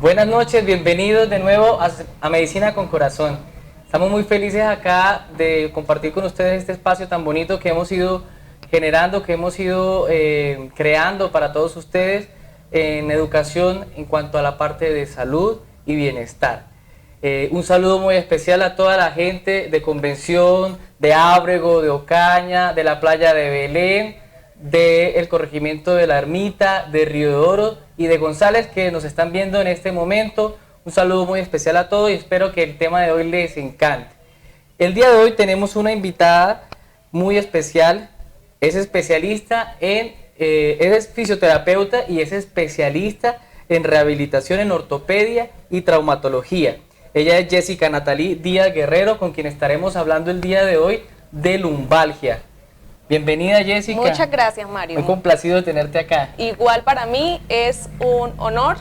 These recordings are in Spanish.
Buenas noches, bienvenidos de nuevo a Medicina con Corazón. Estamos muy felices acá de compartir con ustedes este espacio tan bonito que hemos ido generando, que hemos ido creando para todos ustedes en educación en cuanto a la parte de salud y bienestar. Un saludo muy especial a toda la gente de Convención, de Ábrego, de Ocaña, de la playa de Belén, del corregimiento de la Ermita, de Río de Oro y de González, que nos están viendo en este momento. Un saludo muy especial a todos y espero que el tema de hoy les encante. El día de hoy tenemos una invitada muy especial. Es especialista es fisioterapeuta y es especialista en rehabilitación en ortopedia y traumatología. Ella es Jessica Natalie Díaz Guerrero, con quien estaremos hablando el día de hoy de lumbalgia. Bienvenida, Jessica. Muchas gracias, Mario. Muy complacido de tenerte acá. Igual para mí es un honor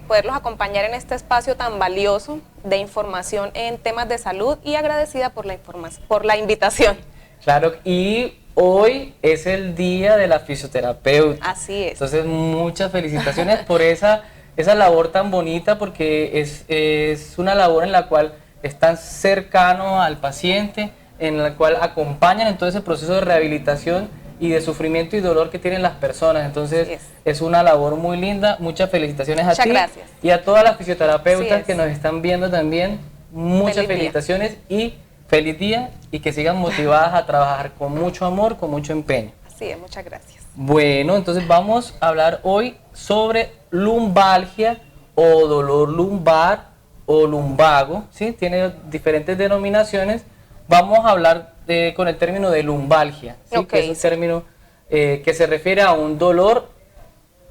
poderlos acompañar en este espacio tan valioso de información en temas de salud y agradecida por la invitación. Claro, y hoy es el día de la fisioterapeuta. Así es. Entonces, muchas felicitaciones por esa labor tan bonita, porque es una labor en la cual están cercano al paciente, en la cual acompañan en todo ese proceso de rehabilitación y de sufrimiento y dolor que tienen las personas. Entonces es una labor muy linda. Muchas felicitaciones a ti. Gracias. Y a todas las fisioterapeutas que nos están viendo también, muchas felicitaciones y feliz día, y que sigan motivadas a trabajar con mucho amor, con mucho empeño. Así es, muchas gracias. Bueno, entonces vamos a hablar hoy sobre lumbalgia o dolor lumbar o lumbago, ¿sí? Tiene diferentes denominaciones. Vamos a hablar con el término de lumbalgia, ¿sí? Que es un término que se refiere a un dolor,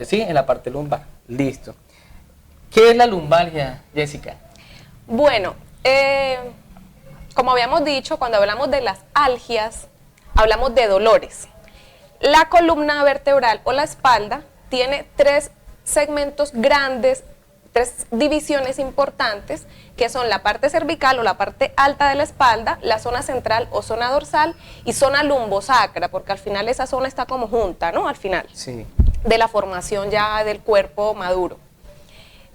¿sí? En la parte lumbar. Listo. ¿Qué es la lumbalgia, Jessica? Bueno, como habíamos dicho, cuando hablamos de las algias, hablamos de dolores. La columna vertebral o la espalda tiene tres segmentos grandes, tres divisiones importantes, que son la parte cervical o la parte alta de la espalda, la zona central o zona dorsal y zona lumbosacra, porque al final esa zona está como junta, ¿no? Al final de la formación ya del cuerpo maduro.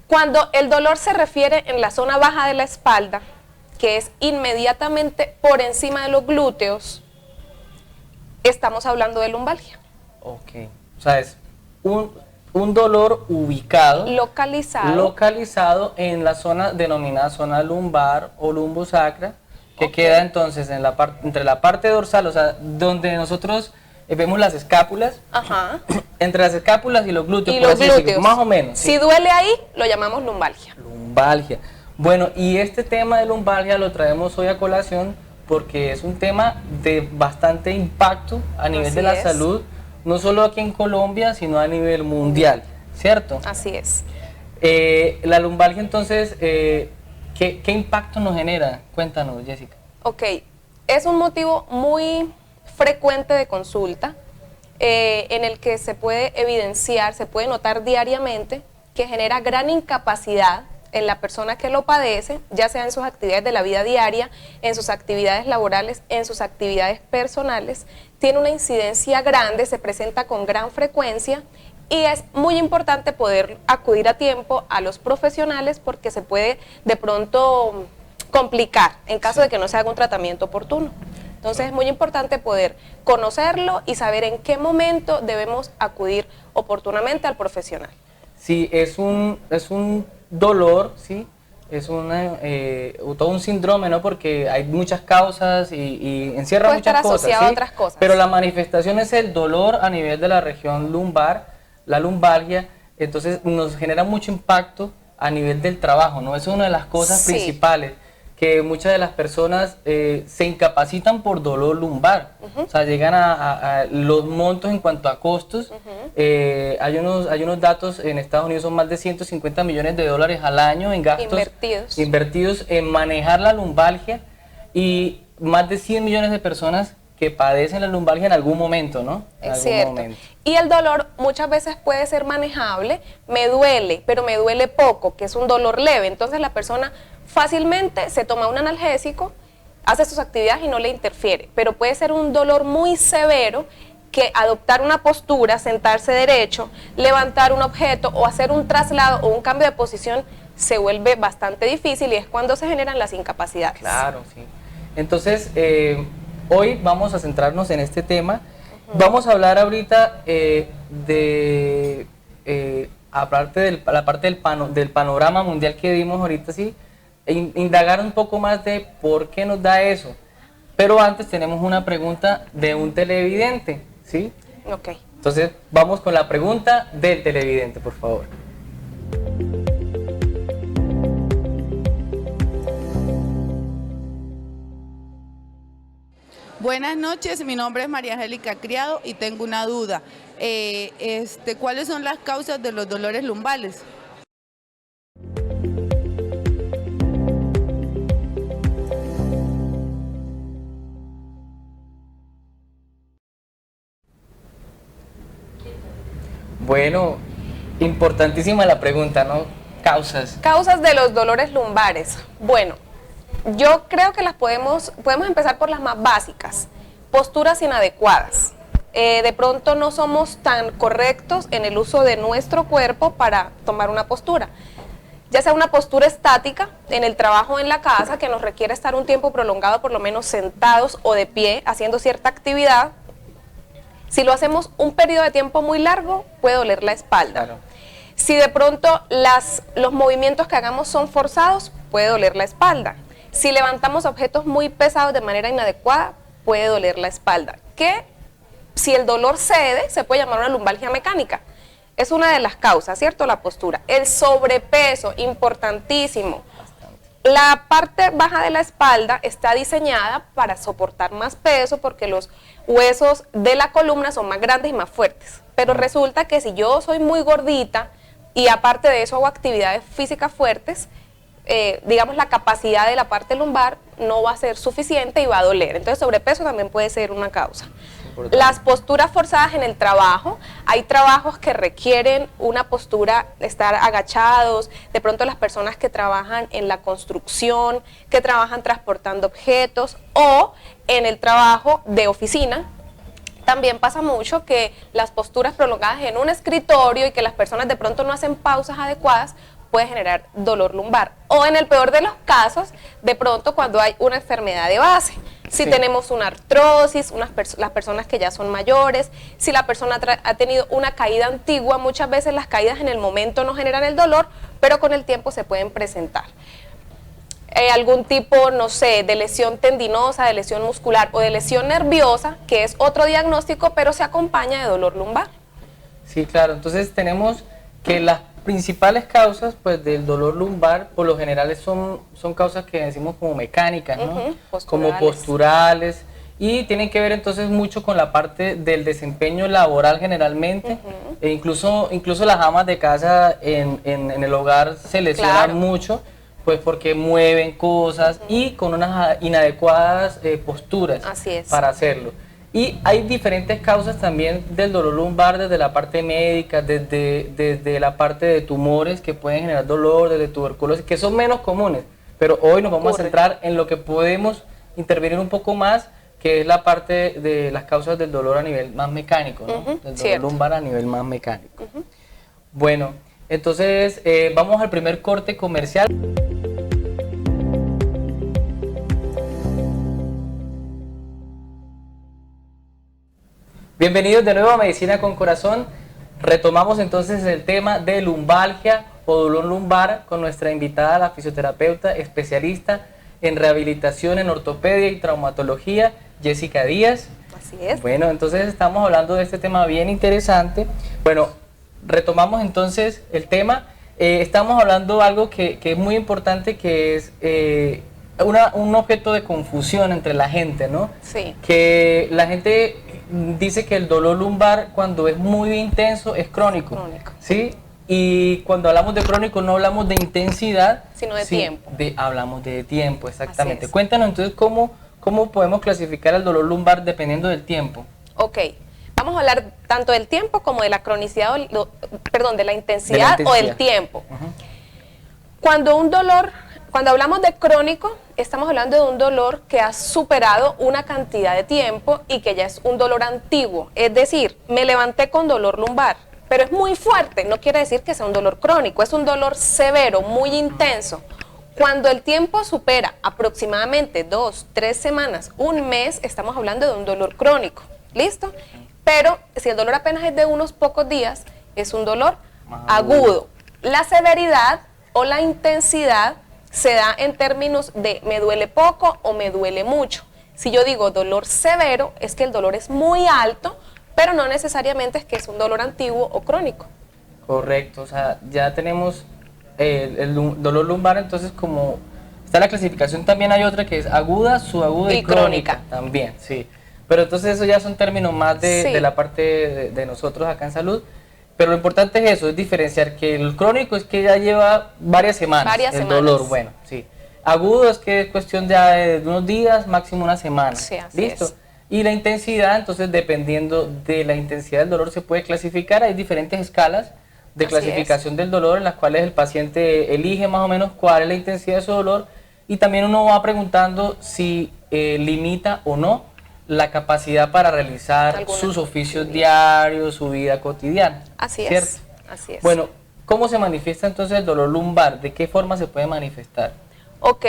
Cuando el dolor se refiere en la zona baja de la espalda, que es inmediatamente por encima de los glúteos, estamos hablando de lumbalgia. Ok, o sea, es un dolor ubicado, localizado en la zona denominada zona lumbar o lumbosacra, que queda entonces en entre la parte dorsal, o sea, donde nosotros vemos las escápulas, entre las escápulas y los glúteos, por así decirlo, más o menos. Si duele ahí, lo llamamos lumbalgia. Lumbalgia. Bueno, y este tema de lumbalgia lo traemos hoy a colación porque es un tema de bastante impacto a nivel de la salud, no solo aquí en Colombia, sino a nivel mundial, ¿cierto? Así es. La lumbalgia, entonces, ¿qué impacto nos genera? Cuéntanos, Jessica. Ok, es un motivo muy frecuente de consulta, en el que se puede evidenciar, se puede notar diariamente que genera gran incapacidad en la persona que lo padece, ya sea en sus actividades de la vida diaria, en sus actividades laborales, en sus actividades personales. Tiene una incidencia grande, se presenta con gran frecuencia y es muy importante poder acudir a tiempo a los profesionales, porque se puede de pronto complicar en caso de que no se haga un tratamiento oportuno. Entonces es muy importante poder conocerlo y saber en qué momento debemos acudir oportunamente al profesional. Sí, es un dolor, ¿sí? Es todo un síndrome, ¿no? Porque hay muchas causas y encierra muchas cosas, ¿sí? A otras cosas. Pero la manifestación es el dolor a nivel de la región lumbar, la lumbalgia. Entonces nos genera mucho impacto a nivel del trabajo, ¿no? Es una de las cosas principales, que muchas de las personas se incapacitan por dolor lumbar. O sea, llegan a los montos en cuanto a costos. Hay unos datos en Estados Unidos, son más de 150 millones de dólares al año en gastos invertidos en manejar la lumbalgia, y más de 100 millones de personas que padecen la lumbalgia en algún momento, ¿no? Es cierto. Y el dolor muchas veces puede ser manejable. Me duele, pero me duele poco, que es un dolor leve. Entonces la persona fácilmente se toma un analgésico, hace sus actividades y no le interfiere. Pero puede ser un dolor muy severo que adoptar una postura, sentarse derecho, levantar un objeto o hacer un traslado o un cambio de posición se vuelve bastante difícil y es cuando se generan las incapacidades. Claro, sí. Entonces, hoy vamos a centrarnos en este tema. Vamos a hablar ahorita aparte de la parte del panorama mundial que vimos ahorita, sí, indagar un poco más de por qué nos da eso. Pero antes tenemos una pregunta de un televidente, ¿sí? Ok. Entonces, vamos con la pregunta del televidente, por favor. Buenas noches, mi nombre es María Angélica Criado y tengo una duda. ¿Cuáles son las causas de los dolores lumbares? Bueno, importantísima la pregunta, ¿no? Causas. Causas de los dolores lumbares. Bueno, yo creo que podemos empezar por las más básicas. Posturas inadecuadas. De pronto no somos tan correctos en el uso de nuestro cuerpo para tomar una postura. Ya sea una postura estática en el trabajo o en la casa, que nos requiere estar un tiempo prolongado, por lo menos sentados o de pie, haciendo cierta actividad. Si lo hacemos un periodo de tiempo muy largo, puede doler la espalda. Claro. Si de pronto los movimientos que hagamos son forzados, puede doler la espalda. Si levantamos objetos muy pesados de manera inadecuada, puede doler la espalda. Que si el dolor cede, se puede llamar una lumbalgia mecánica. Es una de las causas, ¿cierto? La postura. El sobrepeso, importantísimo. La parte baja de la espalda está diseñada para soportar más peso porque los huesos de la columna son más grandes y más fuertes. Pero resulta que si yo soy muy gordita y aparte de eso hago actividades físicas fuertes, digamos la capacidad de la parte lumbar no va a ser suficiente y va a doler. Entonces sobrepeso también puede ser una causa. Las posturas forzadas en el trabajo, hay trabajos que requieren una postura, estar agachados, de pronto las personas que trabajan en la construcción, que trabajan transportando objetos o en el trabajo de oficina. También pasa mucho que las posturas prolongadas en un escritorio y que las personas de pronto no hacen pausas adecuadas puede generar dolor lumbar. O en el peor de los casos, de pronto cuando hay una enfermedad de base. Si tenemos una artrosis, las personas que ya son mayores, si la persona ha tenido una caída antigua, muchas veces las caídas en el momento no generan el dolor, pero con el tiempo se pueden presentar. Algún tipo, no sé, de lesión tendinosa, de lesión muscular o de lesión nerviosa, que es otro diagnóstico, pero se acompaña de dolor lumbar. Sí, claro. Entonces tenemos que las principales causas pues del dolor lumbar por lo general son causas que decimos como mecánicas, ¿no? Como posturales, y tienen que ver entonces mucho con la parte del desempeño laboral generalmente, e incluso las amas de casa en el hogar se lesionan mucho, pues porque mueven cosas y con unas inadecuadas posturas para hacerlo. Y hay diferentes causas también del dolor lumbar, desde la parte médica, desde la parte de tumores que pueden generar dolor, desde tuberculosis, que son menos comunes. Pero hoy nos vamos a centrar en lo que podemos intervenir un poco más, que es la parte de las causas del dolor a nivel más mecánico, ¿no? Del dolor lumbar a nivel más mecánico. Bueno, entonces vamos al primer corte comercial. Bienvenidos de nuevo a Medicina con Corazón. Retomamos entonces el tema de lumbalgia o dolor lumbar con nuestra invitada, la fisioterapeuta especialista en rehabilitación en ortopedia y traumatología, Jessica Díaz. Así es. Bueno, entonces estamos hablando de este tema bien interesante. Bueno, retomamos entonces el tema. Estamos hablando de algo que es muy importante, que es un objeto de confusión entre la gente, ¿no? Sí. Que la gente dice que el dolor lumbar cuando es muy intenso es crónico. ¿Sí? Y cuando hablamos de crónico no hablamos de intensidad, sino de tiempo. Hablamos de tiempo, exactamente. Cuéntanos entonces cómo podemos clasificar el dolor lumbar dependiendo del tiempo. Ok, vamos a hablar tanto del tiempo como de la cronicidad, de la intensidad o del tiempo. Cuando hablamos de crónico, estamos hablando de un dolor que ha superado una cantidad de tiempo y que ya es un dolor antiguo. Es decir, me levanté con dolor lumbar, pero es muy fuerte, no quiere decir que sea un dolor crónico, es un dolor severo, muy intenso. Cuando el tiempo supera aproximadamente 2, 3 semanas, un mes, estamos hablando de un dolor crónico, ¿listo? Pero si el dolor apenas es de unos pocos días, es un dolor agudo. La severidad o la intensidad se da en términos de me duele poco o me duele mucho. Si yo digo dolor severo, es que el dolor es muy alto, pero no necesariamente es que es un dolor antiguo o crónico. Correcto, o sea, ya tenemos dolor lumbar, entonces como está la clasificación, también hay otra que es aguda, subaguda y crónica también, sí. Pero entonces eso ya son términos más de la parte de nosotros acá en salud. Pero lo importante es eso, es diferenciar que el crónico es que ya lleva varias semanas, dolor, bueno, sí. Agudo es que es cuestión ya de unos días, máximo una semana, sí, así ¿listo? es. Y la intensidad, entonces dependiendo de la intensidad del dolor se puede clasificar, hay diferentes escalas de clasificación del dolor en las cuales el paciente elige más o menos cuál es la intensidad de su dolor y también uno va preguntando si limita o no la capacidad para realizar sus oficios diarios, su vida cotidiana. Así ¿cierto? es, así es. Bueno, ¿cómo se manifiesta entonces el dolor lumbar? ¿De qué forma se puede manifestar? Ok,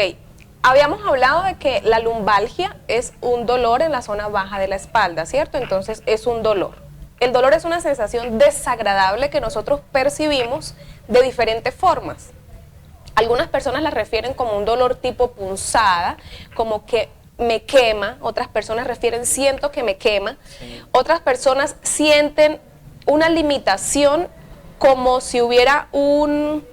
habíamos hablado de que la lumbalgia es un dolor en la zona baja de la espalda, ¿cierto? Entonces es un dolor. El dolor es una sensación desagradable que nosotros percibimos de diferentes formas. Algunas personas la refieren como un dolor tipo punzada, como que me quema, otras personas refieren siento que me quema, otras personas sienten una limitación como si hubiera una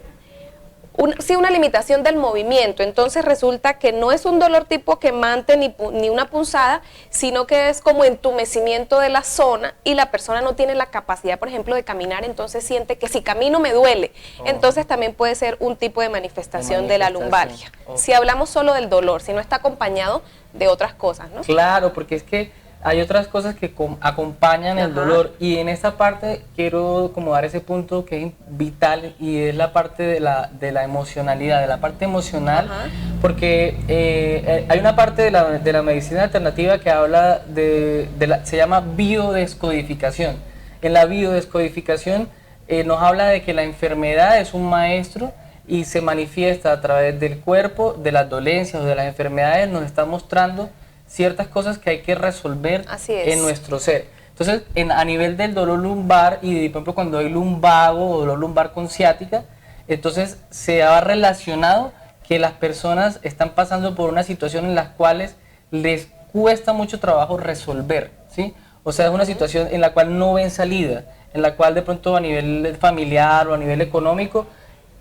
limitación del movimiento. Entonces resulta que no es un dolor tipo quemante ni una punzada, sino que es como entumecimiento de la zona y la persona no tiene la capacidad, por ejemplo, de caminar, entonces siente que si camino me duele. Entonces también puede ser un tipo de manifestación de la lumbalgia. Si hablamos solo del dolor, si no está acompañado de otras cosas, ¿no? Claro, porque es que hay otras cosas que acompañan el dolor y en esta parte quiero como dar ese punto que es vital y es la parte de la emocionalidad, de la parte emocional, porque hay una parte de la medicina alternativa que habla se llama biodescodificación. En la biodescodificación nos habla de que la enfermedad es un maestro y se manifiesta a través del cuerpo, de las dolencias o de las enfermedades, nos está mostrando ciertas cosas que hay que resolver en nuestro ser. Entonces, a nivel del dolor lumbar y por ejemplo cuando hay lumbago o dolor lumbar con ciática, entonces se ha relacionado que las personas están pasando por una situación en las cuales les cuesta mucho trabajo resolver, ¿sí? O sea, es una situación en la cual no ven salida, en la cual de pronto a nivel familiar o a nivel económico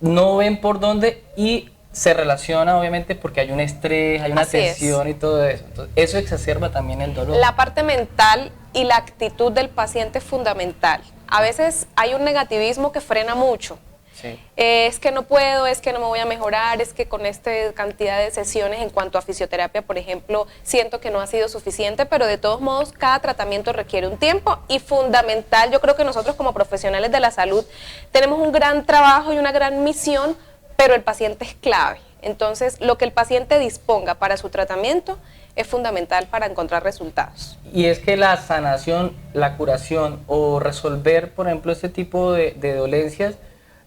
no ven por dónde y se relaciona obviamente porque hay un estrés, hay una tensión y todo eso. Entonces, eso exacerba también el dolor. La parte mental y la actitud del paciente es fundamental. A veces hay un negativismo que frena mucho. Sí. Es que no puedo, es que no me voy a mejorar, es que con esta cantidad de sesiones en cuanto a fisioterapia, por ejemplo, siento que no ha sido suficiente, pero de todos modos cada tratamiento requiere un tiempo y fundamental, yo creo que nosotros como profesionales de la salud tenemos un gran trabajo y una gran misión, pero el paciente es clave. Entonces, lo que el paciente disponga para su tratamiento es fundamental para encontrar resultados. Y es que la sanación, la curación o resolver, por ejemplo, este tipo de dolencias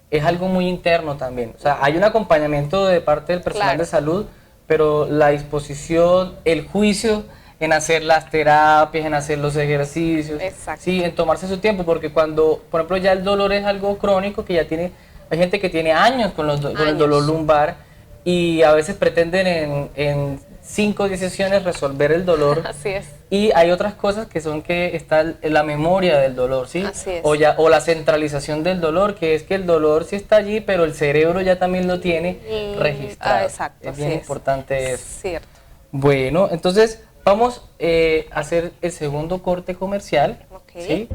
es algo muy interno también. O sea, hay un acompañamiento de parte del personal de salud, pero la disposición, el juicio en hacer las terapias, en hacer los ejercicios, sí, en tomarse su tiempo, porque cuando, por ejemplo, ya el dolor es algo crónico que ya tiene. Hay gente que tiene años con el dolor lumbar y a veces pretenden en 5 o 10 sesiones resolver el dolor. Así es. Y hay otras cosas que son que está la memoria del dolor, ¿sí? Así es. O la centralización del dolor, que es que el dolor sí está allí, pero el cerebro ya también lo tiene registrado. Exacto. Es bien importante eso. Cierto. Bueno, entonces vamos a hacer el segundo corte comercial. ¿Sí?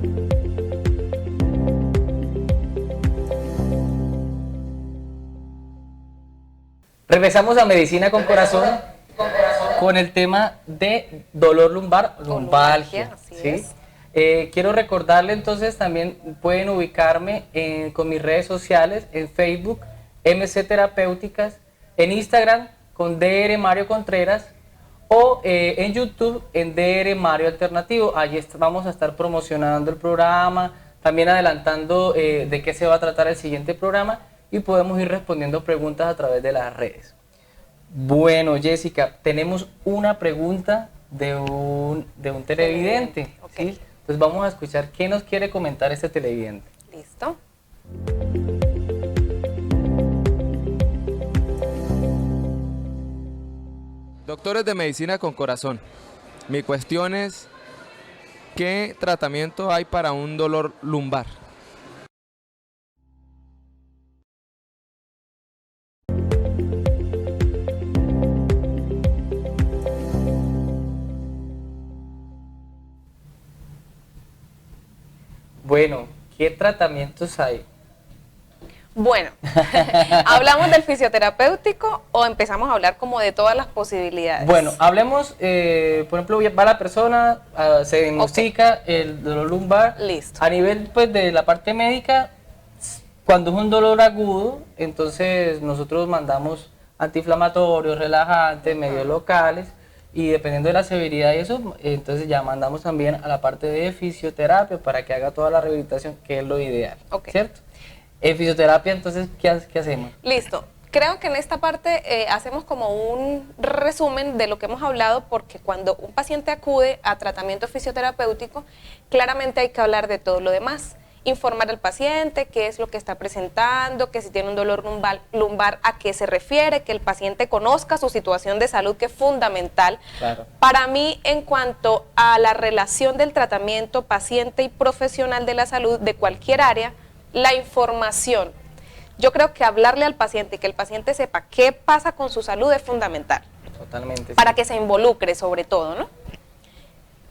Regresamos a Medicina con Corazón con el tema de dolor lumbar, lumbalgia. ¿Sí? Quiero recordarle entonces también pueden ubicarme con mis redes sociales, en Facebook, MC Terapéuticas, en Instagram, con DR Mario Contreras o en YouTube en DR Mario Alternativo. Allí vamos a estar promocionando el programa, también adelantando de qué se va a tratar el siguiente programa y podemos ir respondiendo preguntas a través de las redes. Bueno, Jessica, tenemos una pregunta de un televidente. Okay. ¿Sí? Entonces vamos a escuchar qué nos quiere comentar este televidente. Listo. Doctores de medicina con corazón, mi cuestión es, ¿qué tratamiento hay para un dolor lumbar? Bueno, ¿qué tratamientos hay? Bueno, ¿hablamos del fisioterapéutico o empezamos a hablar como de todas las posibilidades? Bueno, hablemos, por ejemplo, va la persona, se diagnostica el dolor lumbar. Listo. A nivel pues, de la parte médica, cuando es un dolor agudo, entonces nosotros mandamos antiinflamatorios, relajantes, medios locales, y dependiendo de la severidad y eso, entonces ya mandamos también a la parte de fisioterapia para que haga toda la rehabilitación, que es lo ideal, ¿cierto? En fisioterapia, entonces, ¿qué hacemos? Listo. Creo que en esta parte hacemos como un resumen de lo que hemos hablado, porque cuando un paciente acude a tratamiento fisioterapéutico, claramente hay que hablar de todo lo demás. Informar al paciente qué es lo que está presentando, que si tiene un dolor lumbar a qué se refiere, que el paciente conozca su situación de salud, que es fundamental. Claro. Para mí, en cuanto a la relación del tratamiento paciente y profesional de la salud de cualquier área, la información. Yo creo que hablarle al paciente y que el paciente sepa qué pasa con su salud es fundamental. Totalmente. Para que se involucre sobre todo, ¿no?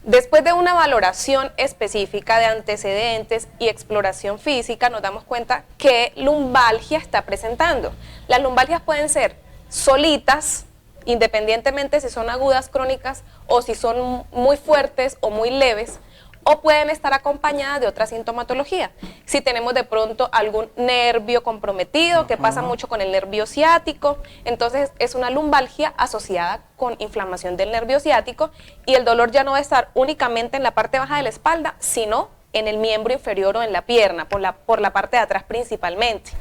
Después de una valoración específica de antecedentes y exploración física, nos damos cuenta qué lumbalgia está presentando. Las lumbalgias pueden ser solitas, independientemente si son agudas, crónicas, o si son muy fuertes o muy leves, o pueden estar acompañadas de otra sintomatología. Si tenemos de pronto algún nervio comprometido, que pasa mucho con el nervio ciático, entonces es una lumbalgia asociada con inflamación del nervio ciático, y el dolor ya no va a estar únicamente en la parte baja de la espalda, sino en el miembro inferior o en la pierna, por la parte de atrás principalmente.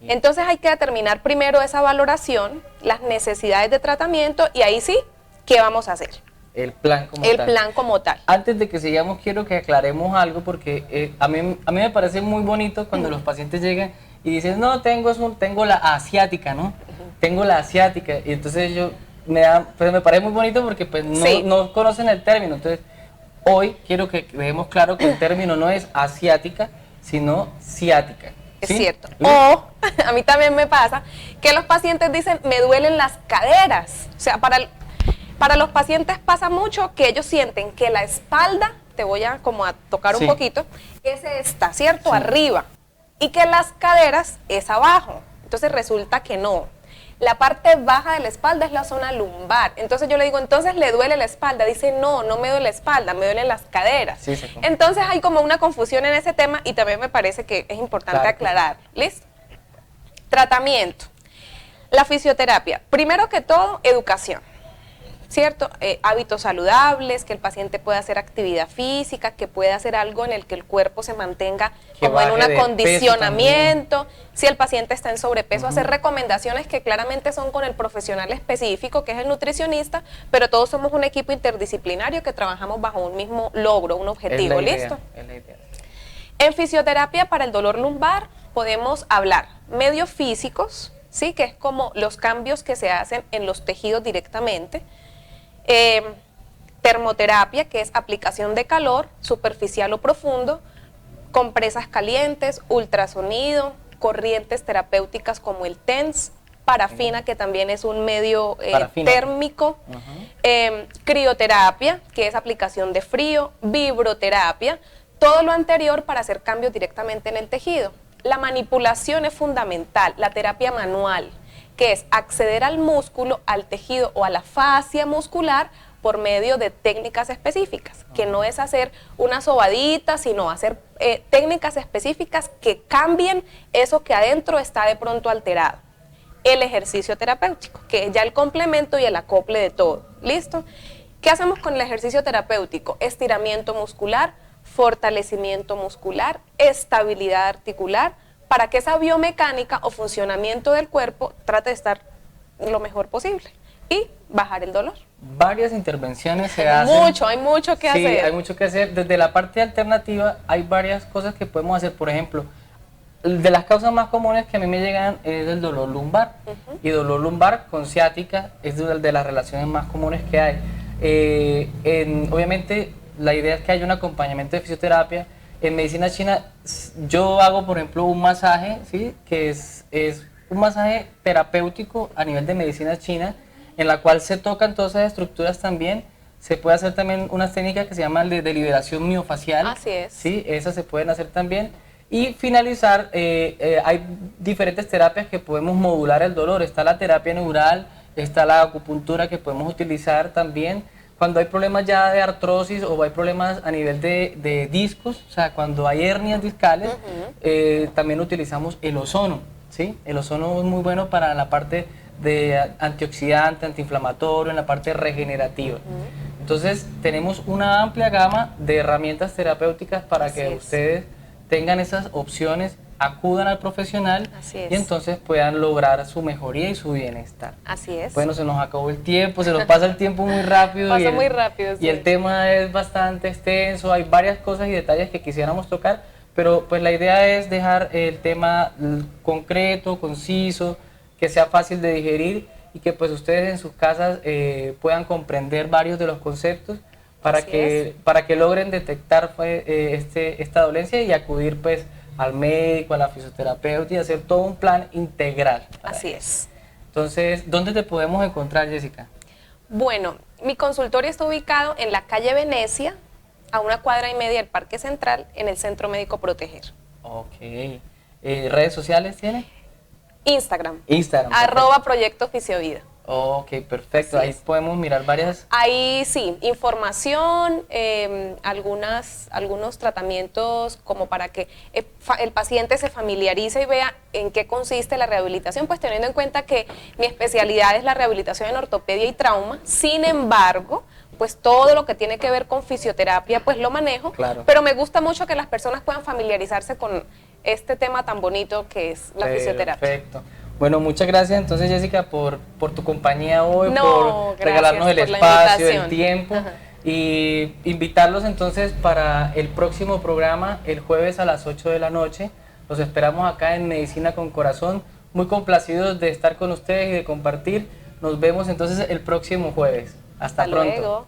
Entonces hay que determinar primero esa valoración, las necesidades de tratamiento, y ahí sí, ¿qué vamos a hacer? El plan como El tal. plan como tal. Antes de que sigamos, quiero que aclaremos algo, porque a mí me parece muy bonito cuando los pacientes llegan y dicen, no, tengo la asiática, ¿no? Tengo la asiática. Y entonces me parece muy bonito porque pues no conocen el término. Entonces, hoy quiero que dejemos claro que el término no es asiática, sino ciática. Es ¿sí? cierto. O, a mí también me pasa, que los pacientes dicen, me duelen las caderas. O sea, para los pacientes pasa mucho que ellos sienten que la espalda, te voy a como a tocar un poquito, es esta, ¿cierto? Arriba. Y que las caderas es abajo. Entonces resulta que no. La parte baja de la espalda es la zona lumbar. Entonces yo le digo, entonces le duele la espalda. Dice, no me duele la espalda, me duelen las caderas. Sí, entonces hay como una confusión en ese tema, y también me parece que es importante aclarar. ¿Listo? Tratamiento. La fisioterapia. Primero que todo, educación. ¿Cierto? Hábitos saludables, que el paciente pueda hacer actividad física, que pueda hacer algo en el que el cuerpo se mantenga como en un acondicionamiento. Si el paciente está en sobrepeso, hacer recomendaciones que claramente son con el profesional específico, que es el nutricionista, pero todos somos un equipo interdisciplinario que trabajamos bajo un mismo logro, un objetivo. ¿Listo? Es la idea. En fisioterapia para el dolor lumbar podemos hablar medios físicos, ¿sí? Que es como los cambios que se hacen en los tejidos directamente. Termoterapia, que es aplicación de calor superficial o profundo, compresas calientes, ultrasonido, corrientes terapéuticas como el TENS, parafina, que también es un medio térmico, crioterapia, que es aplicación de frío, vibroterapia, todo lo anterior para hacer cambios directamente en el tejido. La manipulación es fundamental, la terapia manual, que es acceder al músculo, al tejido o a la fascia muscular por medio de técnicas específicas, que no es hacer una sobadita, sino hacer técnicas específicas que cambien eso que adentro está de pronto alterado. el ejercicio terapéutico, que es ya el complemento y el acople de todo. ¿Listo? ¿Qué hacemos con el ejercicio terapéutico? Estiramiento muscular, fortalecimiento muscular, estabilidad articular, para que esa biomecánica o funcionamiento del cuerpo trate de estar lo mejor posible y bajar el dolor. Varias intervenciones se hacen. Hay mucho que hacer. Sí, hay mucho que hacer. Desde la parte alternativa hay varias cosas que podemos hacer. Por ejemplo, de las causas más comunes que a mí me llegan es el dolor lumbar. Y dolor lumbar con ciática es de las relaciones más comunes que hay. Obviamente la idea es que haya un acompañamiento de fisioterapia. En medicina china yo hago, por ejemplo, un masaje, ¿sí? Que es un masaje terapéutico a nivel de medicina china, en la cual se tocan todas esas estructuras también. Se puede hacer también unas técnicas que se llaman de liberación miofacial. Así es. Sí, esas se pueden hacer también. Y finalizar, hay diferentes terapias que podemos modular el dolor. Está la terapia neural, está la acupuntura que podemos utilizar también. Cuando hay problemas ya de artrosis o hay problemas a nivel de discos, o sea, cuando hay hernias discales, también utilizamos el ozono, ¿sí? El ozono es muy bueno para la parte de antioxidante, antiinflamatorio, en la parte regenerativa. Entonces, tenemos una amplia gama de herramientas terapéuticas para que ustedes tengan esas opciones, acudan al profesional y entonces puedan lograr su mejoría y su bienestar. Así es. Bueno, se nos acabó el tiempo, se nos pasa el tiempo muy rápido. Pasa muy rápido, y el tema es bastante extenso, hay varias cosas y detalles que quisiéramos tocar, pero pues la idea es dejar el tema concreto, conciso, que sea fácil de digerir y que pues ustedes en sus casas puedan comprender varios de los conceptos para que logren detectar esta dolencia y acudir pues al médico, a la fisioterapeuta y hacer todo un plan integral. Así es. Entonces, ¿dónde te podemos encontrar, Jessica? Bueno, mi consultorio está ubicado en la calle Venecia, a 1,5 cuadras del Parque Central, en el Centro Médico Proteger. Ok. ¿Redes sociales tiene? Instagram. Instagram. @Proyecto Fisiovida. Ok, perfecto. Ahí podemos mirar varias. Ahí sí, información, algunos tratamientos como para que el paciente se familiarice y vea en qué consiste la rehabilitación, pues teniendo en cuenta que mi especialidad es la rehabilitación en ortopedia y trauma. Sin embargo, pues todo lo que tiene que ver con fisioterapia, pues lo manejo. Claro. Pero me gusta mucho que las personas puedan familiarizarse con este tema tan bonito que es la fisioterapia. Perfecto. Bueno, muchas gracias entonces, Jessica, por tu compañía hoy, No, por regalarnos el por la espacio, el invitación. tiempo. Ajá. Y invitarlos entonces para el próximo programa, el jueves a las 8 de la noche. Los esperamos acá en Medicina con Corazón. Muy complacidos de estar con ustedes y de compartir. Nos vemos entonces el próximo jueves. Hasta pronto. Luego.